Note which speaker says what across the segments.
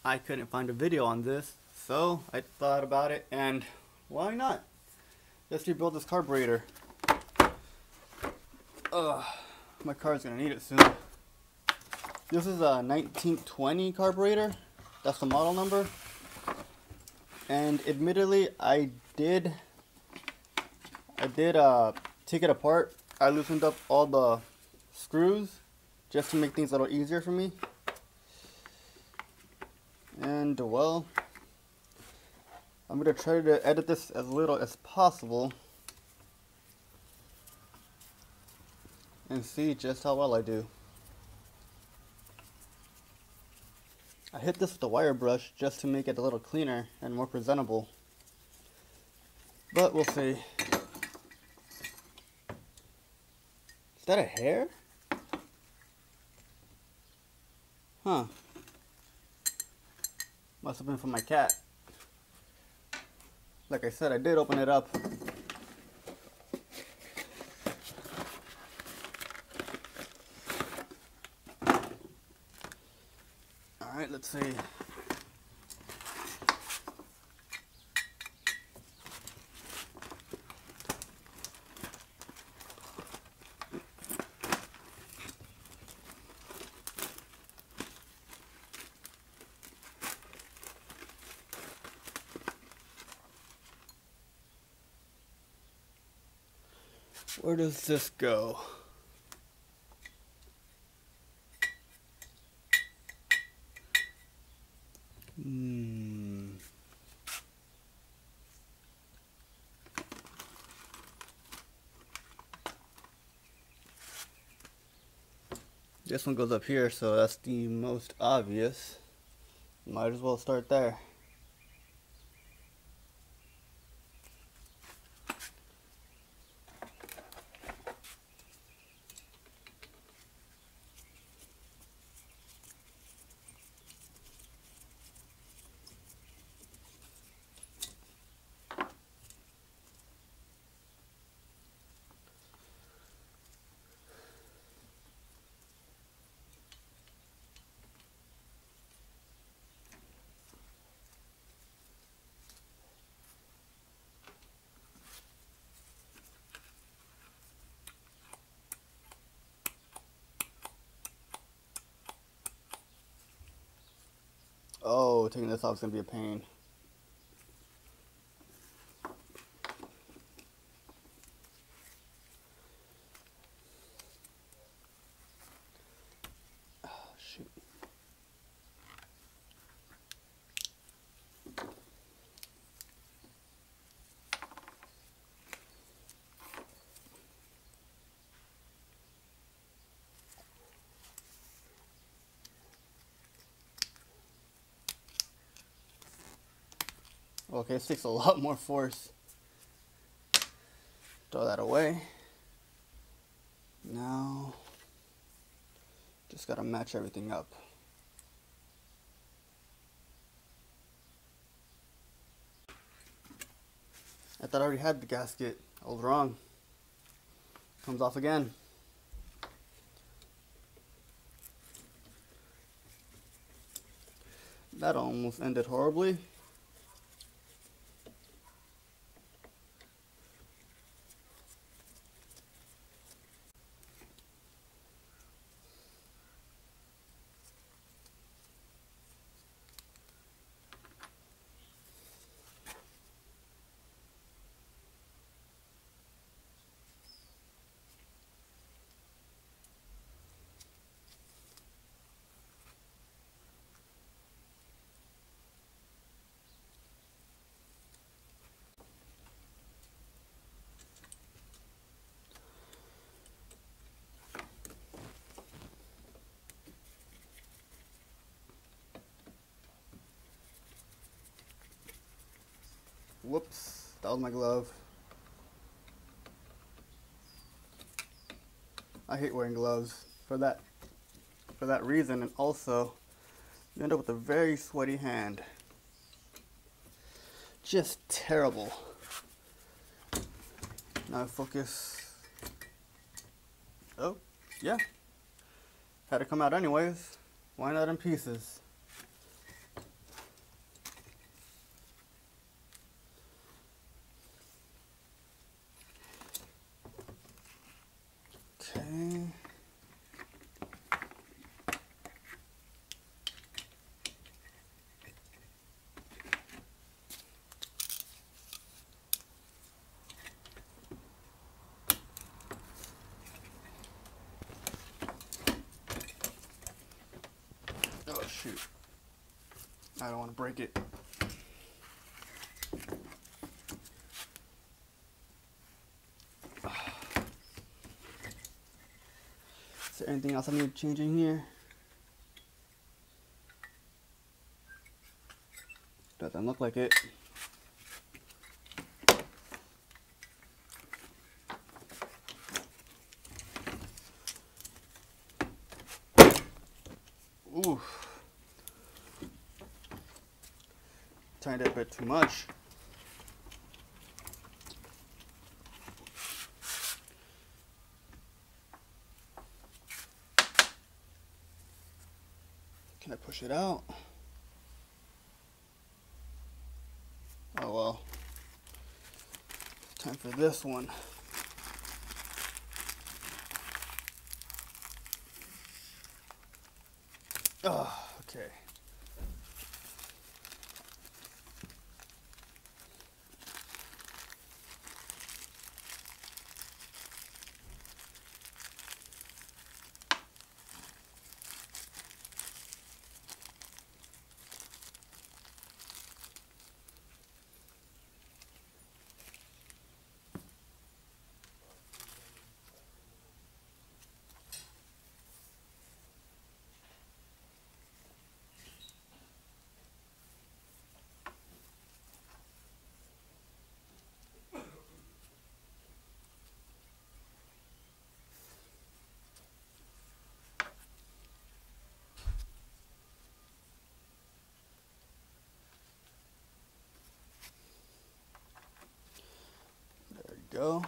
Speaker 1: I couldn't find a video on this, so I thought about it, and why not? Let's rebuild this carburetor. My car's gonna need it soon. This is a 1920 carburetor. That's the model number. And admittedly, I did take it apart. I loosened up all the screws just to make things a little easier for me. And well, I'm gonna try to edit this as little as possible and see just how well I do. I hit this with a wire brush just to make it a little cleaner and more presentable, but we'll see. Is that a hair? Huh. Must have been from my cat. Like I said, I did open it up. Alright, let's see. Where does this go? This one goes up here, so that's the most obvious. Might as well start there. Oh, taking this off is going to be a pain. Oh, shoot. Okay, this takes a lot more force. Throw that away. Now, just gotta match everything up. I thought I already had the gasket. I was wrong. Comes off again. That almost ended horribly. Whoops, that was my glove. I hate wearing gloves for that reason, and also you end up with a very sweaty hand. Just terrible. Now focus. Oh, yeah. Had to come out anyways. Why not in pieces? Okay. Oh shoot. I don't want to break it. Is there anything else I need to change in here? Doesn't look like it. Ooh. Turned it a bit too much. Can I push it out? Oh well. Time for this one. Oh, okay. There we go.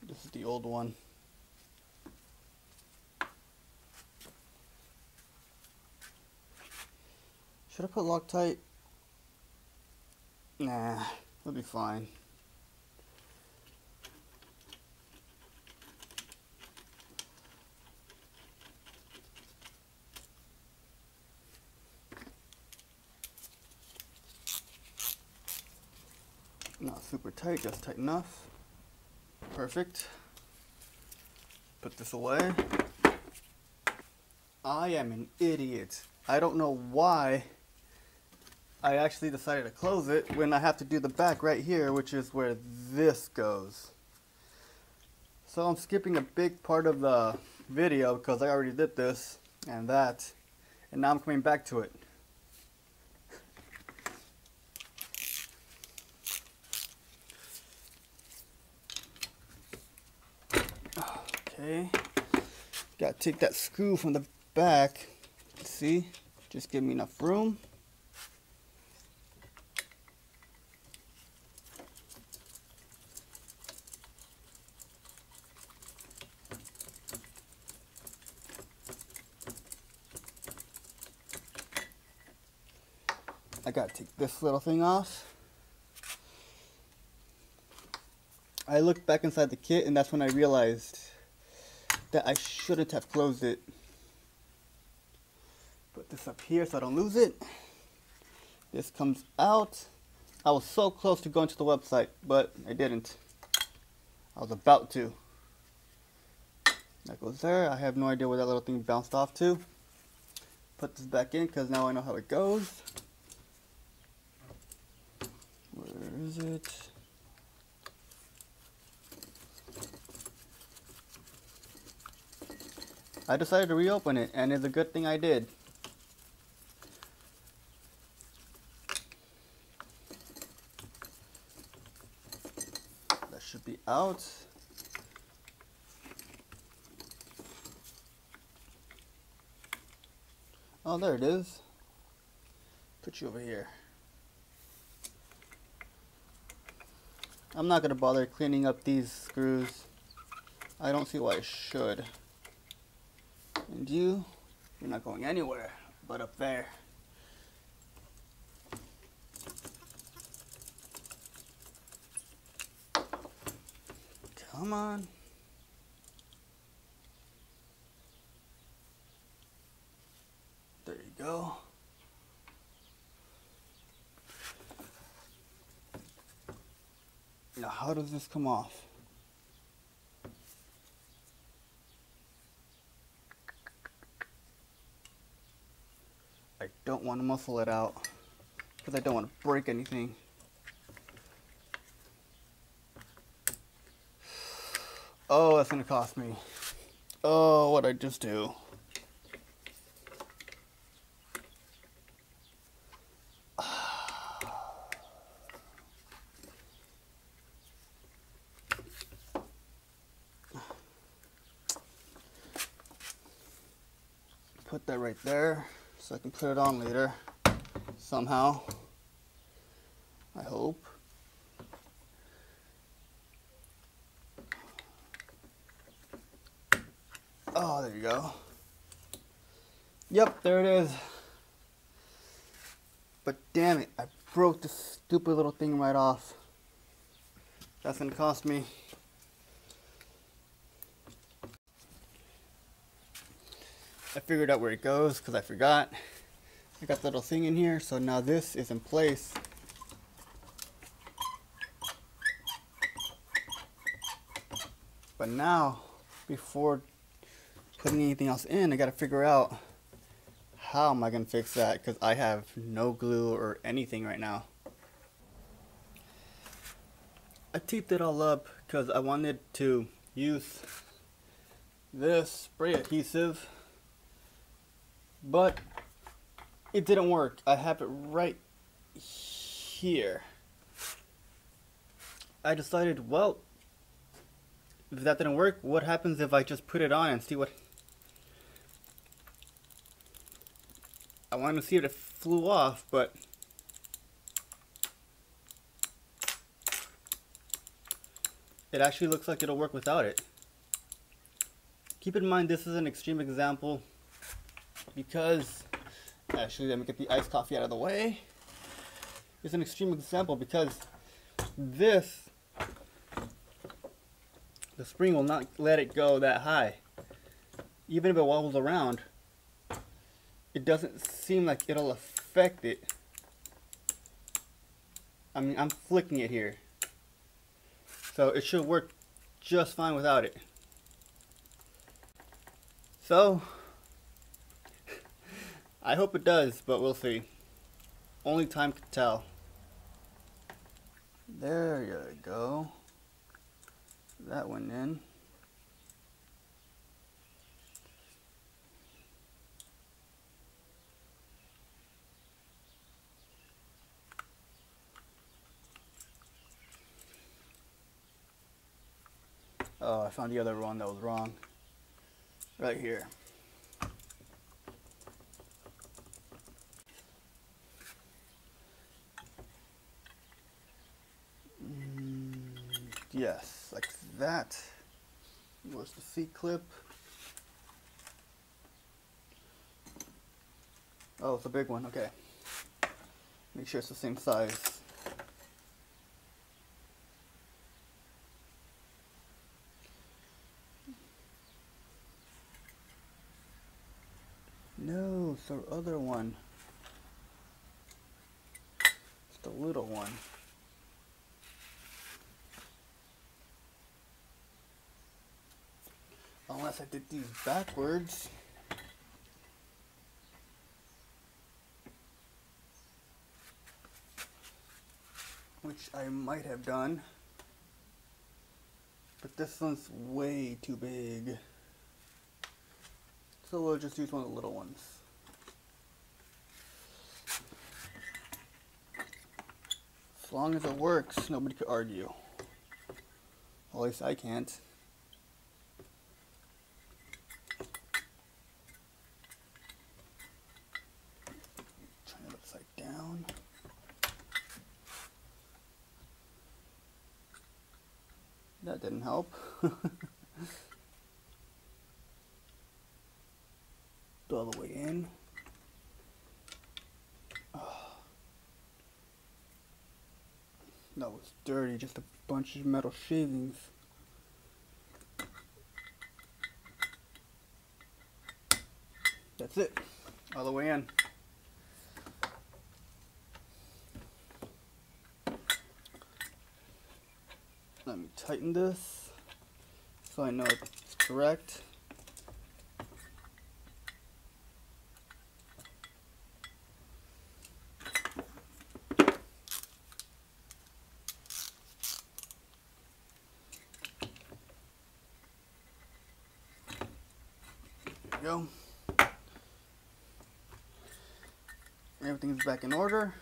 Speaker 1: This is the old one. Should I put Loctite? Nah, it'll be fine. Not super tight, just tight enough. Perfect. Put this away. I am an idiot. I don't know why I actually decided to close it when I have to do the back right here, which is where this goes. So I'm skipping a big part of the video because I already did this and that, and now I'm coming back to it. Okay, gotta take that screw from the back. See, just give me enough room. I gotta take this little thing off. I looked back inside the kit and that's when I realized that I shouldn't have closed it. Put this up here so I don't lose it. This comes out. I was so close to going to the website, but I didn't. I was about to. That goes there. I have no idea where that little thing bounced off to. Put this back in because now I know how it goes. Where is it? I decided to reopen it, and it's a good thing I did. That should be out. Oh, there it is. Put you over here. I'm not going to bother cleaning up these screws. I don't see why I should. And you're not going anywhere but up there. Come on. There you go. Now how does this come off? I don't want to muscle it out because I don't want to break anything. Oh, that's gonna cost me. Oh, what'd I just do? Put that right there so I can put it on later somehow. I hope. Oh, there you go. Yep, there it is. But damn it, I broke this stupid little thing right off. That's gonna cost me. I figured out where it goes because I forgot. I got the little thing in here, so now this is in place. But now, before putting anything else in, I gotta figure out how am I gonna fix that because I have no glue or anything right now. I taped it all up because I wanted to use this spray adhesive, but it didn't work. I have it right here. I decided, well, if that didn't work, what happens if I just put it on and see what... I wanted to see if it flew off, but it actually looks like it'll work without it. Keep in mind this is an extreme example because, actually let me get the iced coffee out of the way. It's an extreme example because this, the spring will not let it go that high. Even if it wobbles around, it doesn't seem like it'll affect it. I mean, I'm flicking it here. So it should work just fine without it. So, I hope it does, but we'll see. Only time can tell. There you go. That went in. Oh, I found the other one that was wrong. Right here. Yes, like that. Where's the seat clip? Oh, it's a big one, okay. Make sure it's the same size. No, it's the other one. It's the little one. Unless I did these backwards. Which I might have done. But this one's way too big. So we'll just use one of the little ones. As long as it works, nobody could argue. Well, at least I can't. Turn it upside down. That didn't help. All the way in. Oh. That was dirty, just a bunch of metal shavings. That's it, all the way in. Let me tighten this so I know it's correct. There we go. Everything's back in order.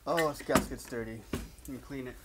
Speaker 1: Oh, this gasket's dirty. Let me clean it.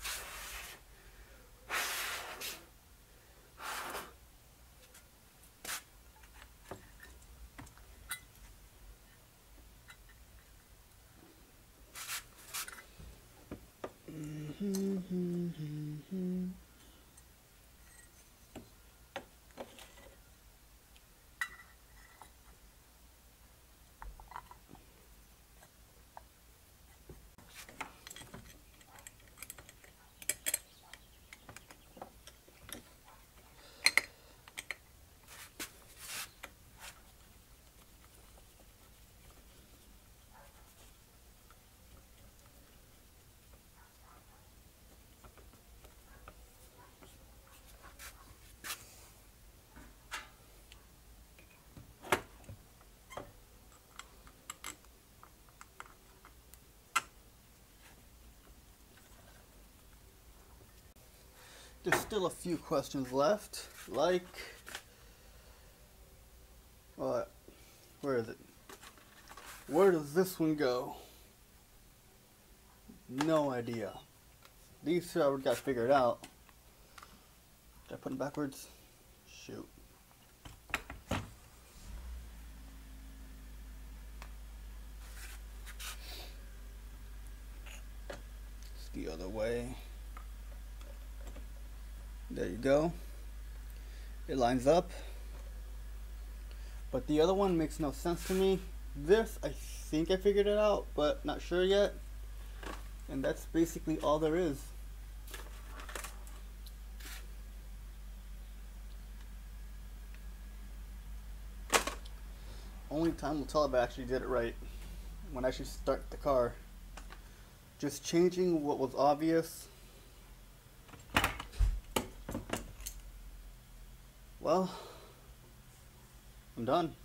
Speaker 1: There's still a few questions left, like, where is it? Where does this one go? No idea. These two I got figured out. Did I put them backwards? Shoot. It's the other way. There you go. It lines up. But the other one makes no sense to me. This, I think I figured it out, but not sure yet. And that's basically all there is. Only time will tell if I actually did it right. When I actually start the car. Just changing what was obvious. Well, I'm done.